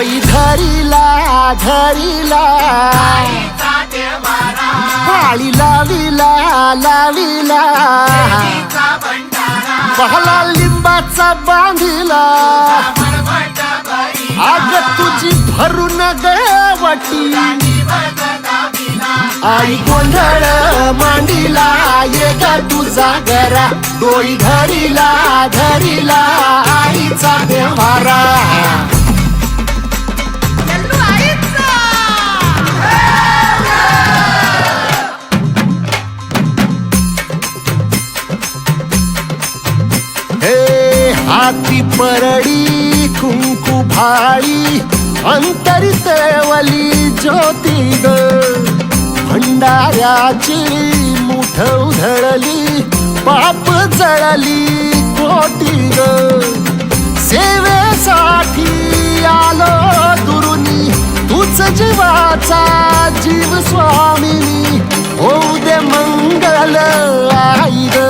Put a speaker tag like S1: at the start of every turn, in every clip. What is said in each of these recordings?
S1: डोई धरिला धरिला पाळी लाविला लाविला बहला लिंबाचा बांधिला आग तुझी भरून गवटी आई गोंधळ मांडीला ये ग तुझा घरा डोई धरिला धरिला आईचा देवारा हाती परडी कुंकू भाळी अंतरित वली ज्योती ग भंडाऱ्याची मुठ उधळली पाप जळली कोटी ग सेवेसाठी आलो दुरुनी तूच जीवाचा जीव स्वामिनी होऊ दे मंगल आई ग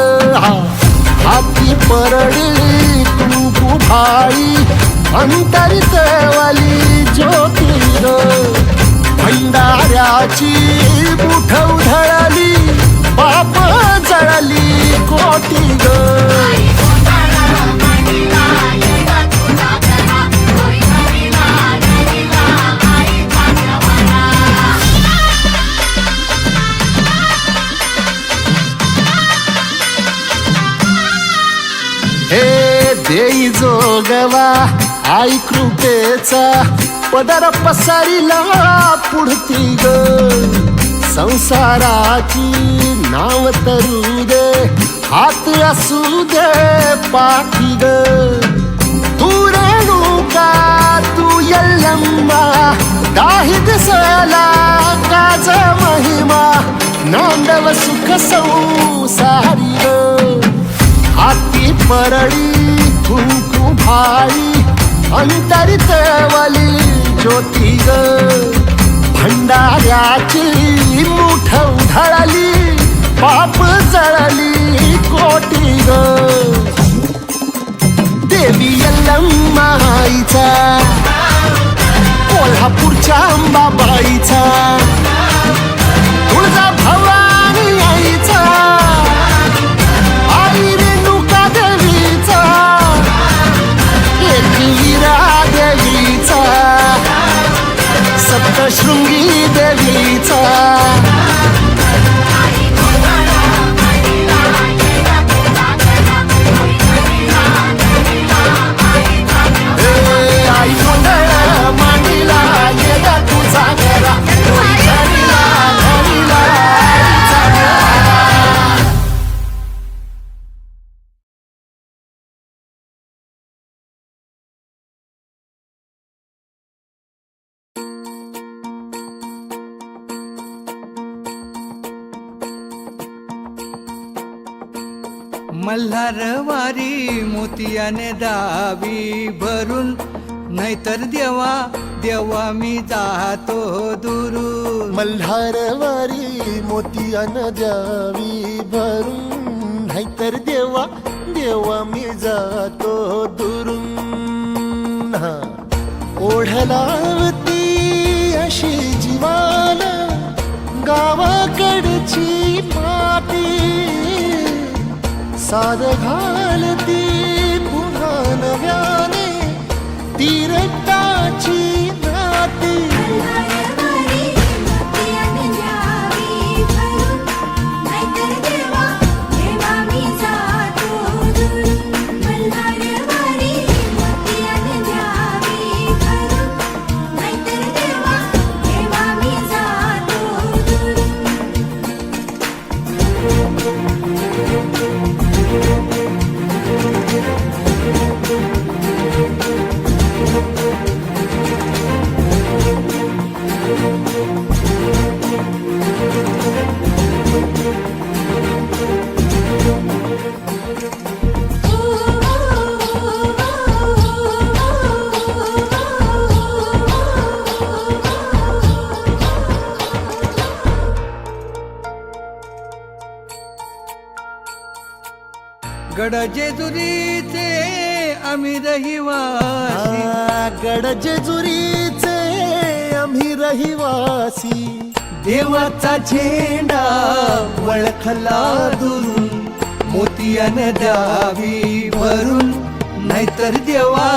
S1: हाती परडी कुंकू भाळी अंतरित वाली ज्योती ग भंडाऱ्याची मुठ उधळली पाप जळली कोटी ग देई जोगवा आई कृपेचा पदर पसरिला पुढती ग संसाराची नाव तरू दे हात असू दे पाठी ग तू रेणुका तू यल्लम्मा काही दिसला काज महिमा नांदव सुख संसारी ग हाती परडी कुंकू भाई अंतरित वाली ज्योती ग भंडाऱ्याची मुठ उधळली पाप जळली कोटी ग देवी यल्लम्मा आईचा कोल्हापूरच्या अंबाबाईचा तुळजा भवानी आईचा आई रेणुका देवीचा एकवीरा देवीचा सप्तशृंगी देवीचा आई गोंधळ मांडीला ये ग तुझा घरा धरिला धरिला
S2: मल्हारवारी मोतियाने दावी भरून नाहीतर देवा देवा मी जातो दुरून
S1: मल्हारवारी मोतियान द्यावी भरून नाहीतर देवा देवा मी जातो दुरून ओढलावती अशी जीवाला गावाकडची माती साद घालती पुन्हा नव्याने तीरटाची नाती गड जेजुरीचे
S2: आम्ही रहिवासी.
S1: गड जेजुरीचे आम्ही रहिवासी.
S2: देवाचा झेंडा वळखला दुरून, मोतियाने द्यावी भरून, नाहीतर देवा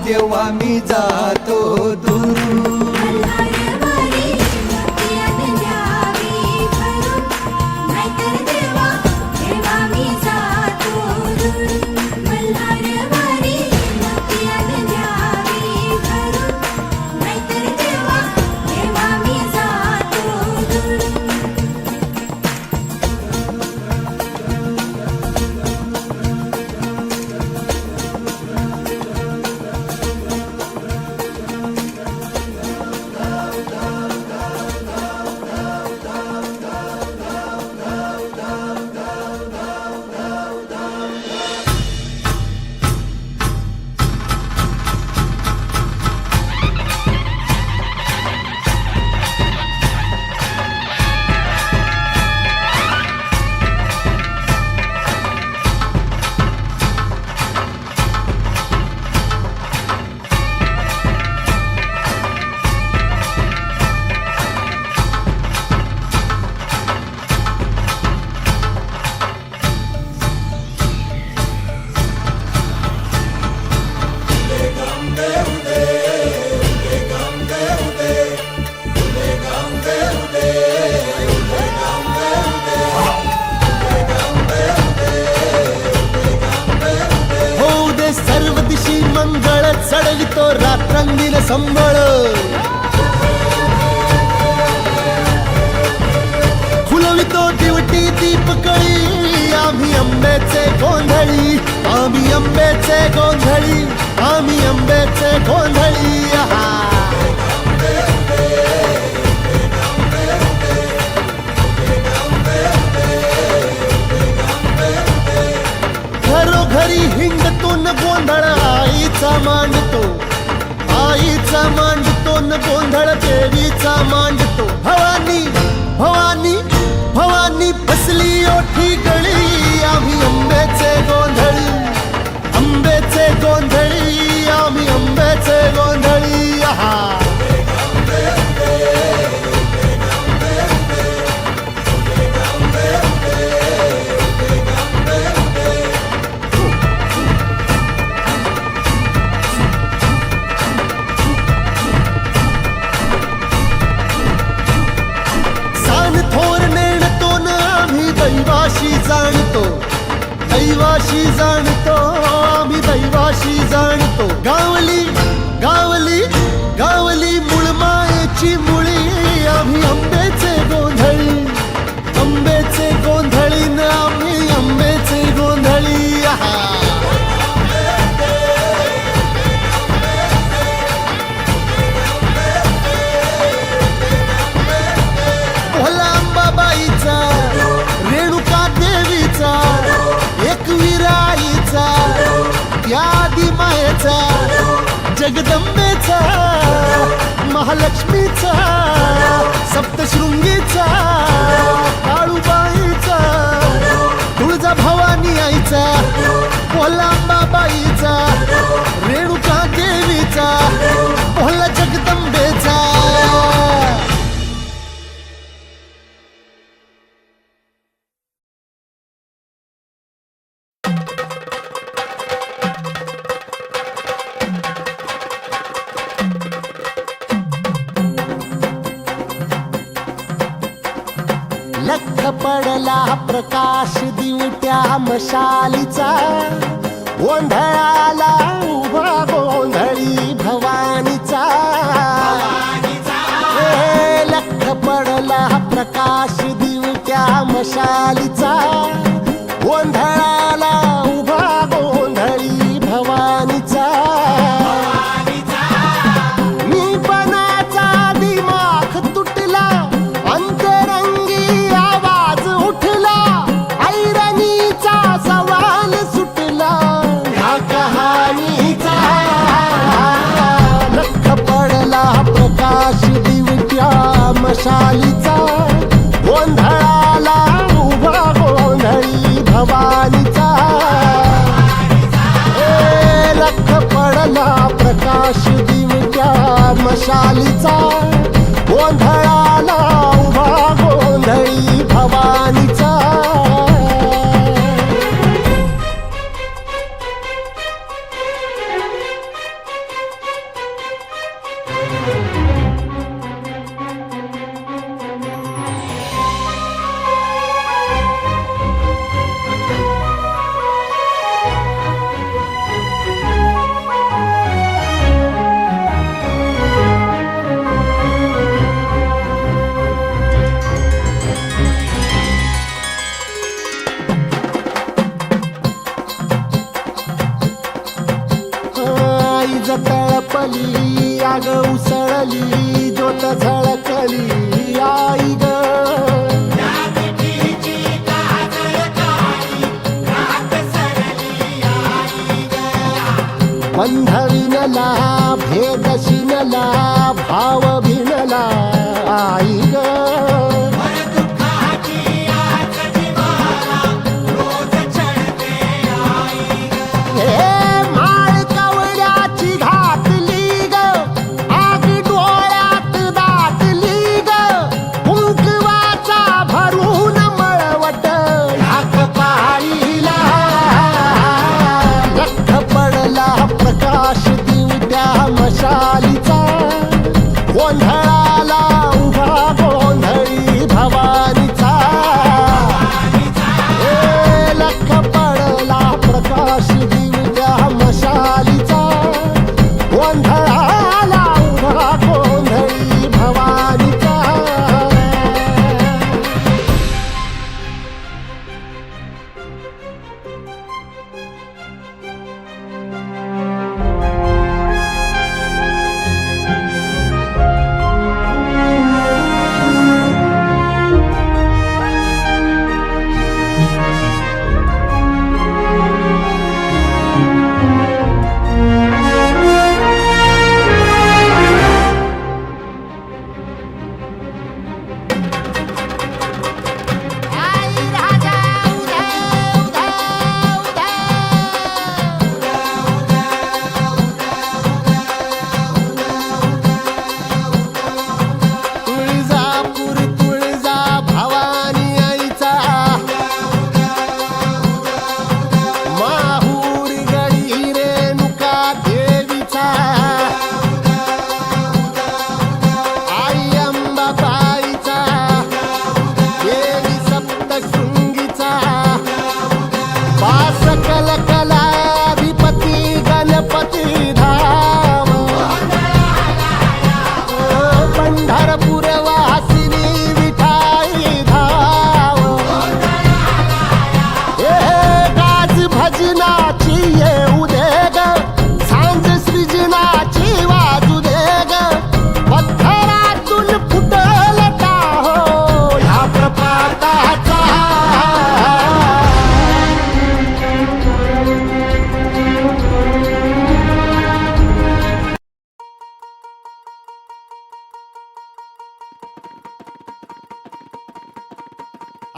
S2: देवा मी जातो दुरून.
S1: चढवितो रात्रंगीन संबळ. फुलवितो दिवटी दीपकळी. आम्ही आंब्याचे गोंधळी, आम्ही आंब्याचे गोंधळी, आम्ही आंब्याचे गोंधळी. घरोघरी हिंडतो न गोंधळ आईचा मांडतो, आईचा मांडतो न गोंधळ देवीचा मांडतो. भवानी भवानी भवानी बसली ओठी गळी. आम्ही आंब्याचे गोंधळी, आंब्याचे गोंधळी, आम्ही आंब्याचे गोंधळी. दैवाशी जाणतो, दैवाशी जाणतो, आम्ही दैवाशी जाणतो. गावली गावली गावली मुळमायेची मुळी. आम्ही आंब्याचे गोंधळी, आंब्याचे गोंधळी न आम्ही आंब्याचे गोंधळी. भोला अंबाबाईचा, रेणुका देवीचा, एकविराईचा, यादी मायेचा, जगदंबेचा, महालक्ष्मीचा, सप्तशृंगीचा, काळूबाईचा, तुळजा भवानी आईचा, भोला अंबाबाईचा, रेणुका देवीचा, भोला जगदंबेचा. लख पडला प्रकाश दिवट्या मशालीचा. गोंधळाला उभा गोंधळी भवानीचा. लख पडला प्रकाश दिवट्या मशालीचा. गोंधळाला उभा गोंधळी भवानीचा. निपणाचा दिमाग तुटला, अंतरंगी आवाज उठला, ऐरणीचा सवाल सुटला ह्या कहाणीचा. लख पडला प्रकाश दिवट्या मशालीचा. गोंधळाला उभा गोंधळी भवानीचा. लख मशालीचा गोंधळाला उभा गोंधळी भवानीचा. आईज तळपली आग उसळली ज्योत झळकली आई ग. बंध विणला भेद शिनला भाव भिनला आई ग. मशालीचा गोंधळाला उभा गोंधळी भवानीचा. लख पडला प्रकाश दिव्या मशालीचा गोंधळाला उभा गोंधळी भवानीचा.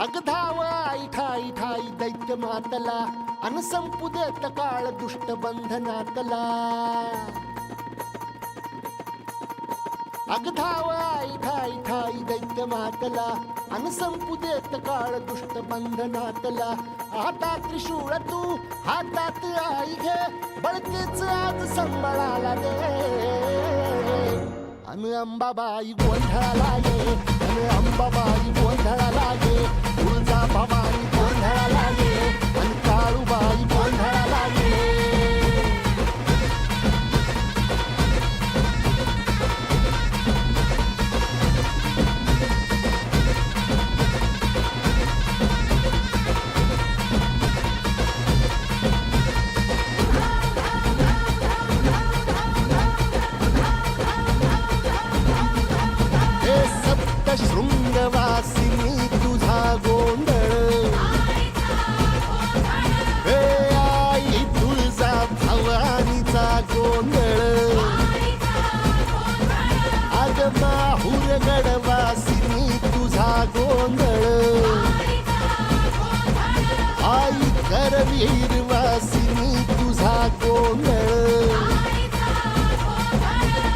S1: अगधाव आई ठाई ठाई दैत्य मातला अन संपू देत काळ दुष्ट बंधनातला. अगधाव आई ठाई ठाई दैत्य मातला अन संपू देत काळ दुष्ट बंधनातला. हातात त्रिशूळ तू हातात आई घे बळकेच आज संबळाला दे. अन अंबाबाई गोंधळाला ये अन अंबाबाई गोंधळाला ये. तुळजा भवानी गोंधळाला ये अन काळूबाई गोंधळाला ये. शृंगवासिनी तुझा गोंधळ हे आई तुळजा भवानीचा गोंधळ. अग माहुर गडवासिनी तुझा गोंधळ आई करवीर वासिनी तुझा गोंधळ.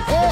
S1: हे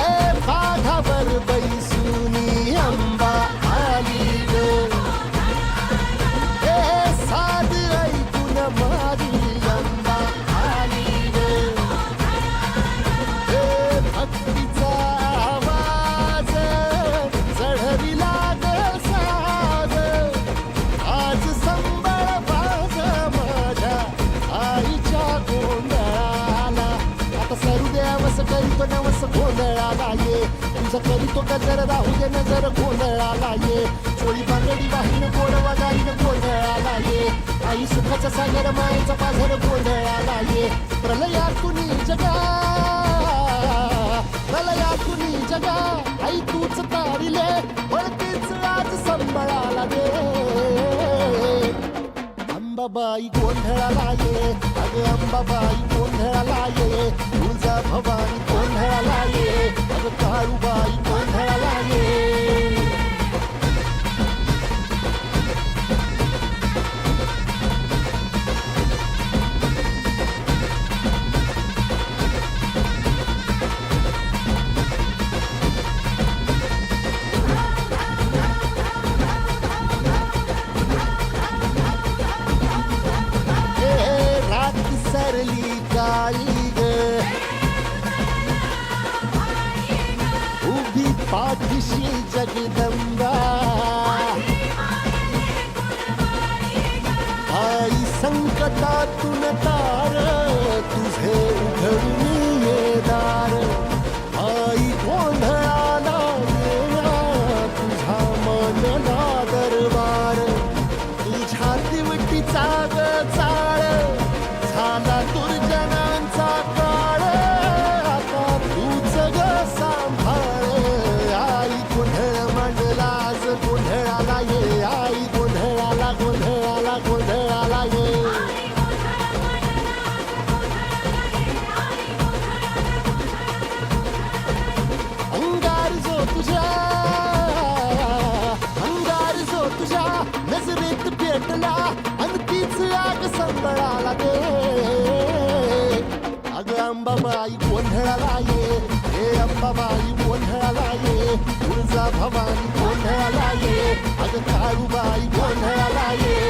S1: गोंधळाला ये तुझं करीतो गजर राहू दे नजर गोंधळाला ये चोळी बांगडी वाहीन गोड वागाईन गोंधळाला ये आई सुखाचा सागर मायेचा पाझर गोंधळाला ये प्रलयातून जगा प्रलयातून जगा आई तूच तारिले पळतीच आज संबळाला दे अंबाबाई गोंधळाला ये अगं अंबाबाई गोंधळाला ये तुळजा भवानी गोंधळाला ये अगं काळूबाई गोंधळाला ये सरली काळी ग उभी पाठीशी जगदंबा आई संकटातून तार तुझे उघडून ये दार आई गोंधळाला येणा तुझा मनला दरबार तुझ्या दिवटीचा ग चाळ झाला दुर्जनांचा काळ आता तूच ग सांभाळ आई गोंधळ मांडला आज गोंधळाला ये आई गोंधळाला गोंधळाला गोंधळाला ये अंगार जो तुझ्या नजरेत पेटला आणि तीच आग संबळाला दे अगं अंबाबाई गोंधळाला ये हे अंबाबाई गोंधळाला ये तुळजा भवानी गोंधळाला ये अगं काळूबाई गोंधळाला ये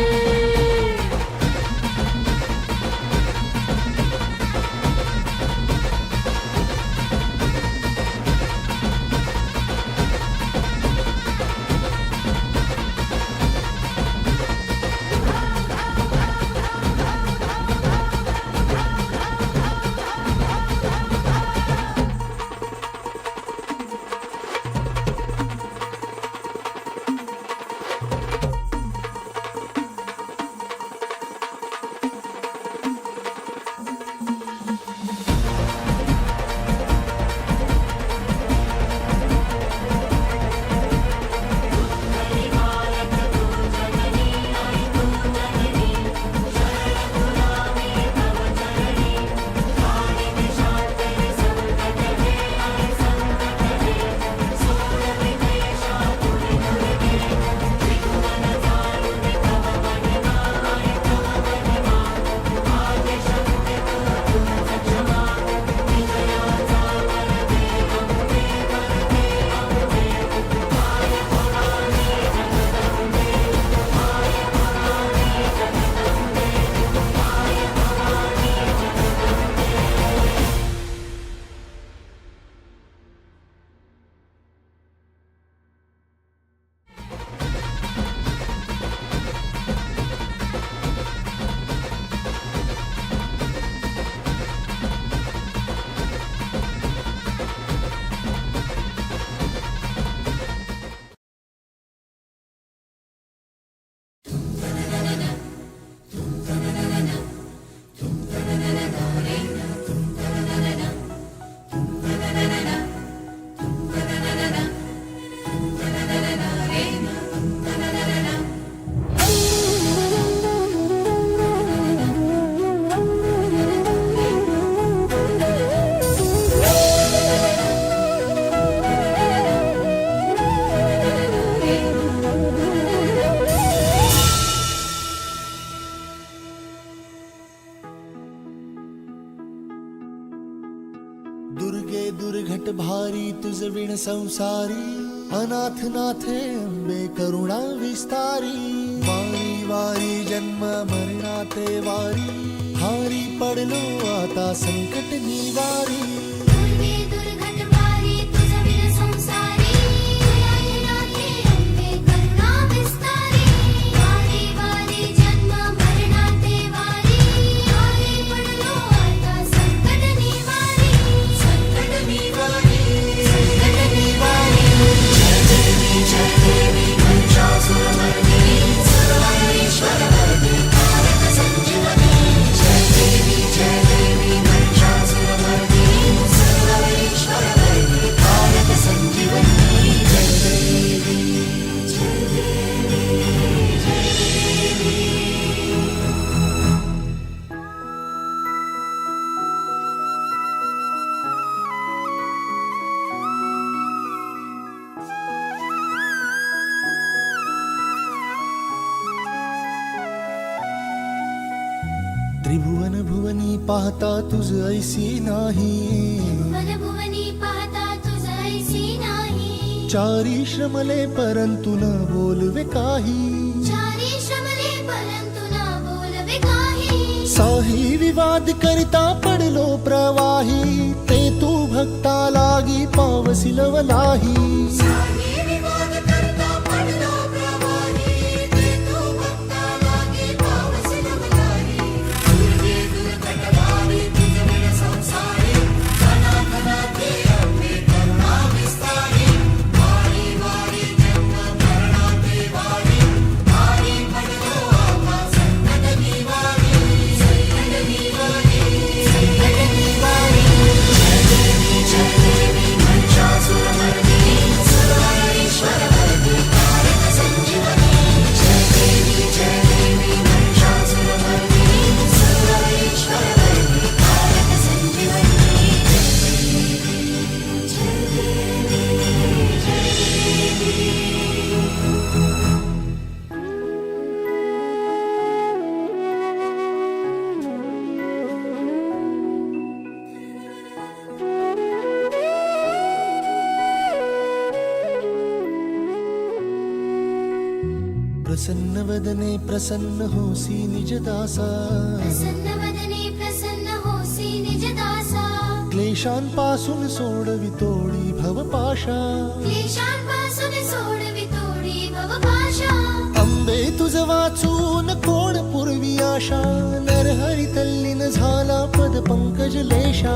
S1: दुर्गे दुर्घट भारी तुझ विण संसारी अनाथ नाथे अंबे करुणा विस्तारी वारी वारी जन्म मरणाते वारी हारी पडलो आता संकट निवारी
S3: दुर्गे दुर्घट भारी तुझ विण संसारी अनाथ नाथे अंबे करुणा विस्तारी वारी वारी जन्म मरणाते वारी हारी पडलो आता संकट निवारी
S1: त्रिभुवन भुवनी पाहता तुझ ऐसी नाही
S3: भुवनी पाहता तुझ ऐसी नाही
S1: चारी श्रमले परंतु न बोलवे काही
S3: चारी श्रमले परंतु न बोलवे काही
S1: साही विवाद करिता पडलो प्रवाही ते तू भक्ता लागी पावसी लवलाही
S3: साही विवाद करता पडलो प्रवाही ते तू भक्ता लागी पावसी लवलाही दुर्गे दुर्घटवारी तुझ विण संसारी घना घना ते अंबे करुणा विस्तारी वारी वारी जन्म मरणा ते वारी वारी पडलो आम्हा संकट निवारी संकट निवारी संकट निवारी जय देवी महिषासुरमर्दिनी सुराईश्वरवरदी कारक संजीवनी जय देवी महिषासुरमर्दिनी सुराईश्वरवरदी कारक संजीवनी जय देवी जय देवी
S1: प्रसन्न वदने प्रसन्न होसी निज दासा
S3: प्रसन्न वदने प्रसन्न होसी निज दासा
S1: क्लेशांपासून सोडवी तोडी भवपाशा
S3: क्लेशांपासून सोडवी तोडी भवपाशा
S1: अंबे तुझ वाचून कोण पूर्वी आशा नरहरी तल्लीन झाला पद पंकज लेशा